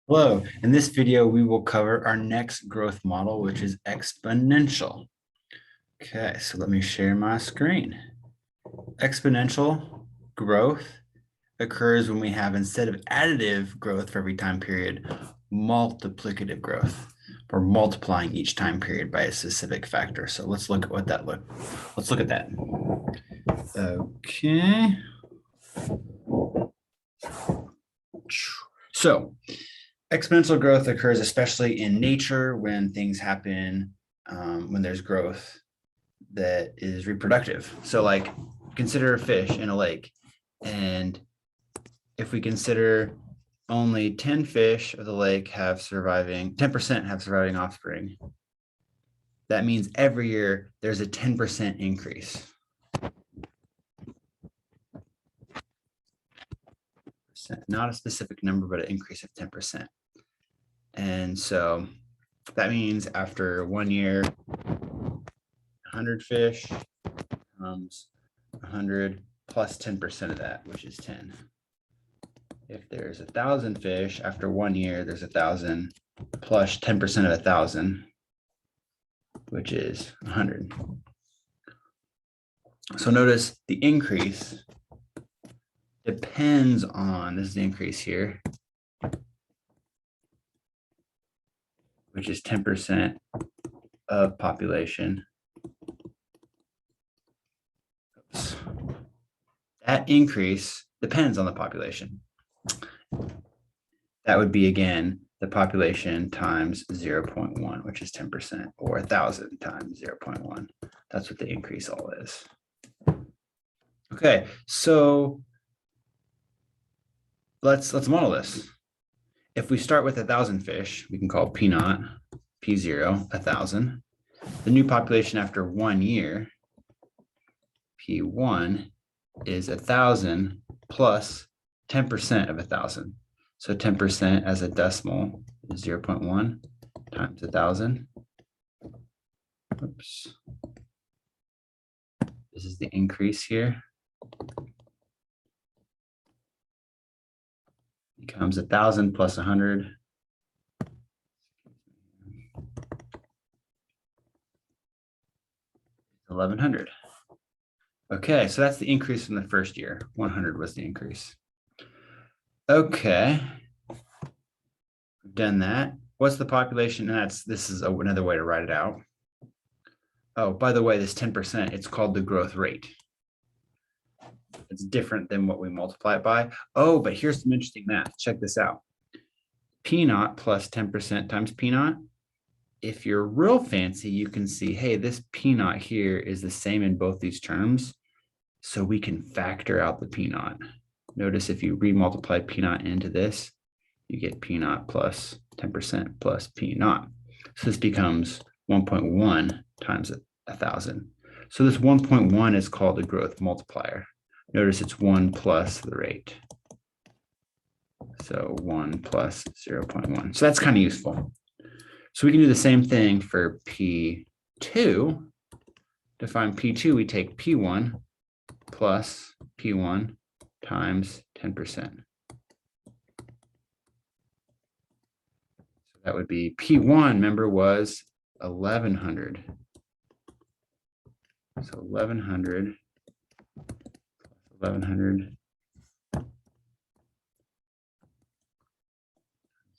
Hello, in this video, we will cover our next growth model, which is exponential. Okay, so let me share my screen. Exponential growth occurs when we have, instead of additive growth for every time period, multiplicative growth. We're multiplying each time period by a specific factor. So let's look at what that let's look at that. Okay. So exponential growth occurs especially in nature when things happen, when there's growth that is reproductive. So like consider a fish in a lake. And if we consider only 10 fish of the lake have surviving, 10% have surviving offspring, that means every year there's a 10% increase. Not a specific number, but an increase of 10%. And so that means after 1 year, 100 fish comes 100 plus 10% of that, which is 10. If there's 1,000 fish, after 1 year, there's 1,000 plus 10% of 1,000, which is 100. So notice the increase depends on, this is the increase here, which is 10% of population. Oops. That increase depends on the population. That would be, again, the population times 0.1, which is 10%, or 1,000 times 0.1. That's what the increase all is. Okay, so let's model this. If we start with 1,000 fish, we can call P naught, P0, 1,000. The new population after 1 year, P1, is 1,000 plus 10% of 1,000. So 10% as a decimal is 0.1 times 1,000. Oops. This is the increase here. Becomes 1,000 plus 100. 1,100. Okay, so that's the increase from the first year. 100 was the increase. Okay, we've done that. What's the population? And this is another way to write it out. Oh, by the way, this 10%, it's called the growth rate. It's different than what we multiply it by. Oh, but here's some interesting math. Check this out. P naught plus 10% times P naught. If you're real fancy, you can see, hey, this P naught here is the same in both these terms. So we can factor out the P naught. Notice if you remultiply P naught into this, you get P naught plus 10% plus P naught. So this becomes 1.1 times 1,000. So this 1.1 is called the growth multiplier. Notice it's 1 plus the rate. So 1 plus 0.1. So that's kind of useful. So we can do the same thing for P2. To find P2, we take P1 plus P1 times 10%. So that would be P1, remember, was 1,100. So 1,100, 1,100,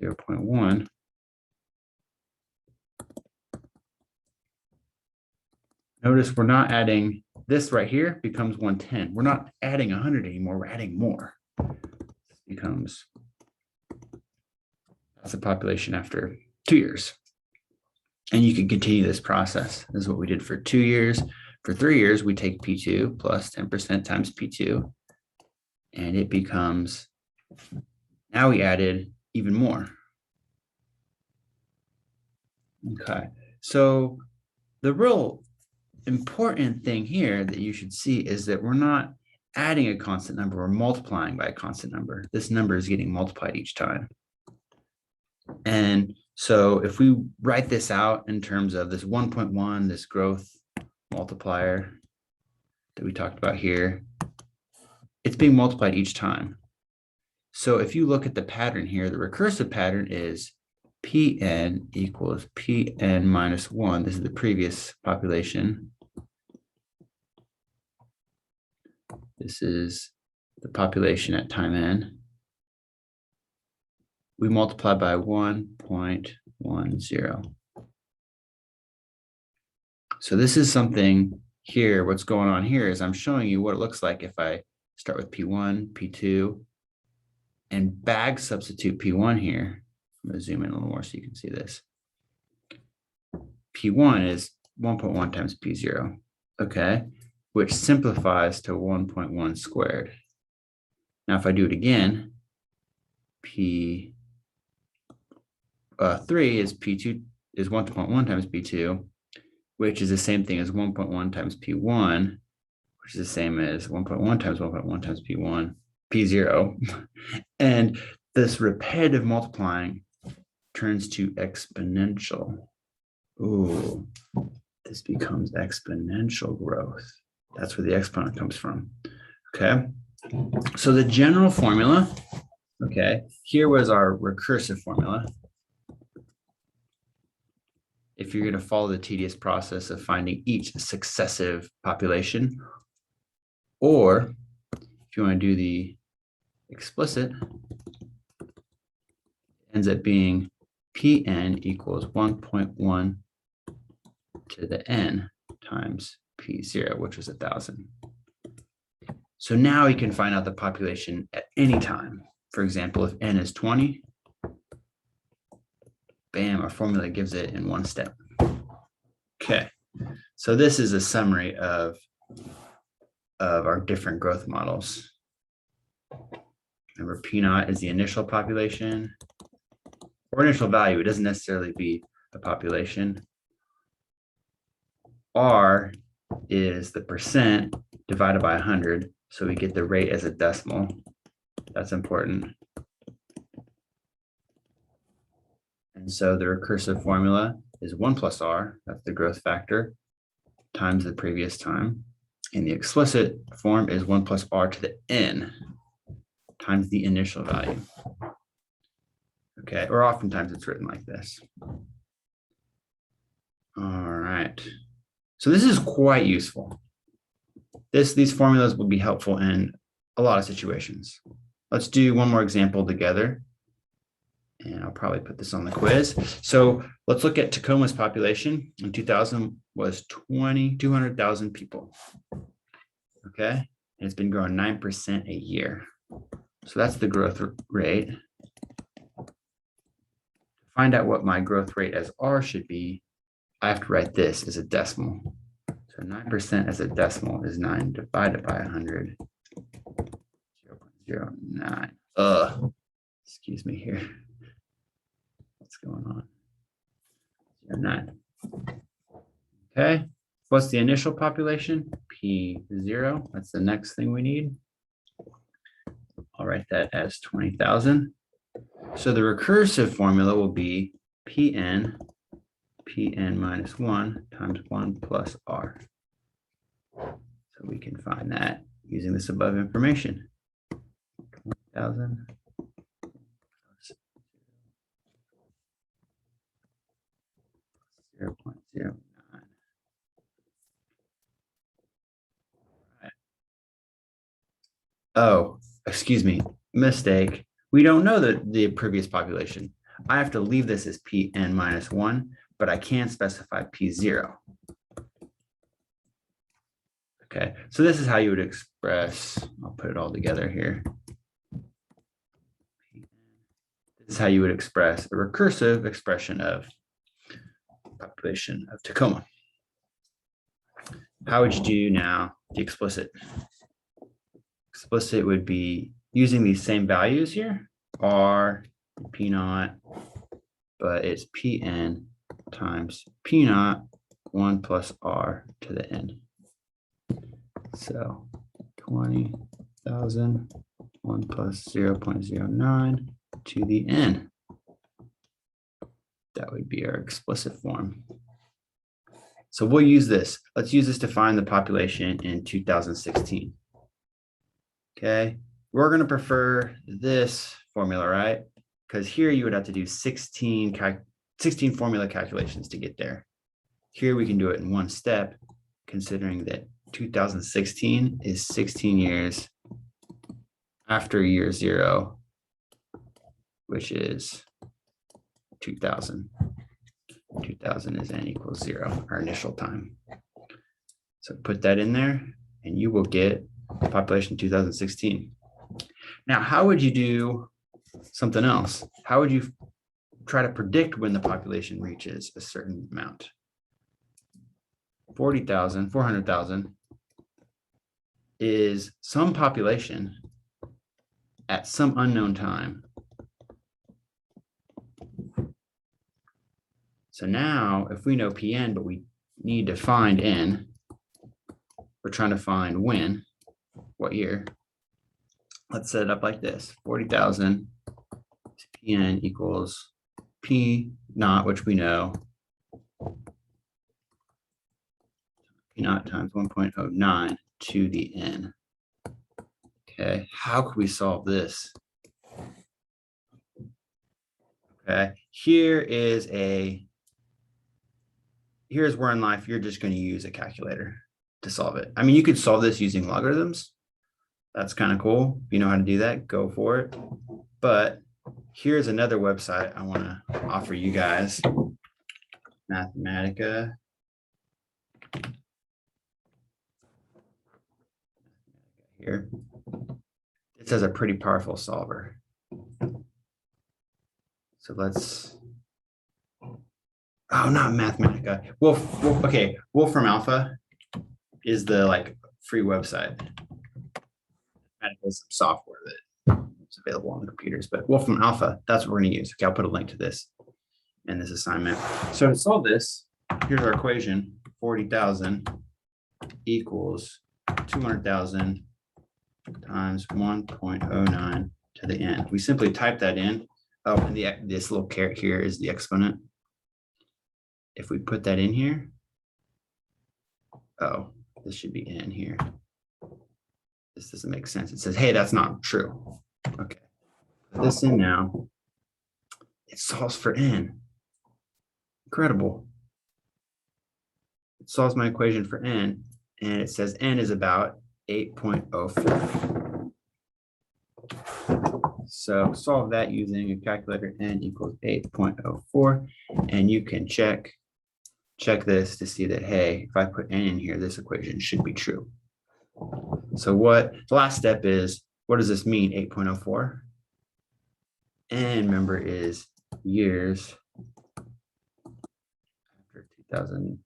0.1. Notice we're not adding, this right here becomes 110. We're not adding 100 anymore, we're adding more. This becomes, that's the population after 2 years. And you can continue this process. This is what we did for 2 years. For 3 years, we take P2 plus 10% times P2, and it becomes, now we added even more. Okay, so the real important thing here that you should see is that we're not adding a constant number, we're multiplying by a constant number. This number is getting multiplied each time. And so if we write this out in terms of this 1.1, this growth multiplier that we talked about here, it's being multiplied each time. So if you look at the pattern here, the recursive pattern is Pn equals Pn minus 1. This is the previous population. This is the population at time n. We multiply by 1.10. So this is something here. What's going on here is I'm showing you what it looks like if I start with P1, P2, and bag substitute P1 here. I'm going to zoom in a little more so you can see this. P1 is 1.1 times P0, okay, which simplifies to 1.1 squared. Now, if I do it again, P3 is P2 is 1.1 times P2, which is the same thing as 1.1 times P1, which is the same as 1.1 times 1.1 times P1, P0. And this repetitive multiplying turns to exponential. Ooh, this becomes exponential growth. That's where the exponent comes from. Okay, so the general formula, okay, here was our recursive formula. If you're going to follow the tedious process of finding each successive population, or if you want to do the explicit, it ends up being Pn equals 1.1 to the n times P0, which is 1,000. So now we can find out the population at any time. For example, if n is 20, bam, our formula gives it in one step. Okay, so this is a summary of our different growth models. Remember, P naught is the initial population or initial value. It doesn't necessarily be a population. R is the percent divided by 100. So we get the rate as a decimal. That's important. And so the recursive formula is 1 plus R, that's the growth factor, times the previous time. And the explicit form is 1 plus R to the n times the initial value. Okay, or oftentimes it's written like this. All right. So this is quite useful. These formulas will be helpful in a lot of situations. Let's do one more example together. And I'll probably put this on the quiz. So let's look at Tacoma's population in 2000 was 200,000 people. Okay, and it's been growing 9% a year. So that's the growth rate. To find out what my growth rate as R should be, I have to write this as a decimal. So 9% as a decimal is 9 divided by 100, 0.09. Excuse me here. What's going on? 9. Okay. What's the initial population? P0. That's the next thing we need. I'll write that as 20,000. So the recursive formula will be Pn minus 1 times 1 plus R. So we can find that using this above information. 20,000 plus 0.09. Right. Oh, excuse me, mistake. We don't know the previous population. I have to leave this as Pn minus 1, but I can specify P0. Okay, so this is how you would express, I'll put it all together here. This is how you would express a recursive expression of population of Tacoma. How would you do now the explicit? Explicit would be using these same values here, R, P naught, but it's Pn times P naught 1 plus R to the n. So 20,000, 1 plus 0.09 to the n. That would be our explicit form. So we'll use this. Let's use this to find the population in 2016. Okay, We're going to prefer this formula, right? Because here you would have to do 16 formula calculations to get there. Here we can do it in one step, considering that 2016 is 16 years after year 0, which is 2000. 2000 is n equals 0, our initial time. So put that in there, and you will get the population 2016. Now, how would you do something else? How would you try to predict when the population reaches a certain amount? 40,000, 400,000 is some population at some unknown time. So now, if we know Pn, but we need to find N, we're trying to find when, what year. Let's set it up like this. 40,000 Pn equals P naught, which we know, P naught times 1.09 to the N. Okay, how could we solve this? Okay, here's where in life you're just going to use a calculator to solve it. I mean, you could solve this using logarithms. That's kind of cool. If you know how to do that, go for it. But here's another website I want to offer you guys. Mathematica. Here. This has a pretty powerful solver. So let's, oh, not Mathematica. Okay, Wolfram Alpha is the free website. Mathematica is some software that's available on the computers, but Wolfram Alpha, that's what we're going to use. Okay, I'll put a link to this in this assignment. So to solve this, here's our equation: 40,000 equals 200,000 times 1.09 to the n. We simply type that in. Oh, and this little caret here is the exponent. If we put that in here, oh, this should be n here. This doesn't make sense. It says, hey, that's not true. Okay, put this in now. It solves for n. Incredible. It solves my equation for n, and it says n is about 8.04. So solve that using a calculator. N equals 8.04, and you can check this to see that, hey, if I put n in here, this equation should be true. So what the last step is, what does this mean, 8.04? N, remember, is years after 2000.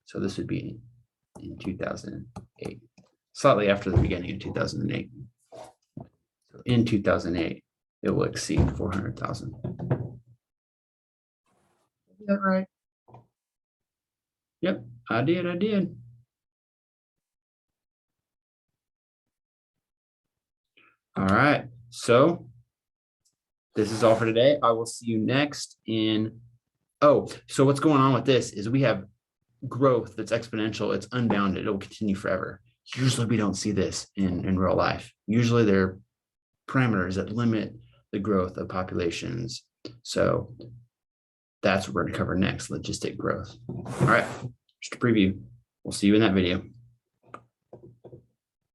So this would be in 2008, slightly after the beginning of 2008. So in 2008, it will exceed 400,000. Is that right? Yep, I did. All right, so this is all for today. I will see you next in, oh, so what's going on with this is we have growth that's exponential. It's unbounded. It will continue forever. Usually we don't see this in real life. Usually there are parameters that limit the growth of populations. So that's what we're going to cover next, logistic growth. All right, just a preview. We'll see you in that video.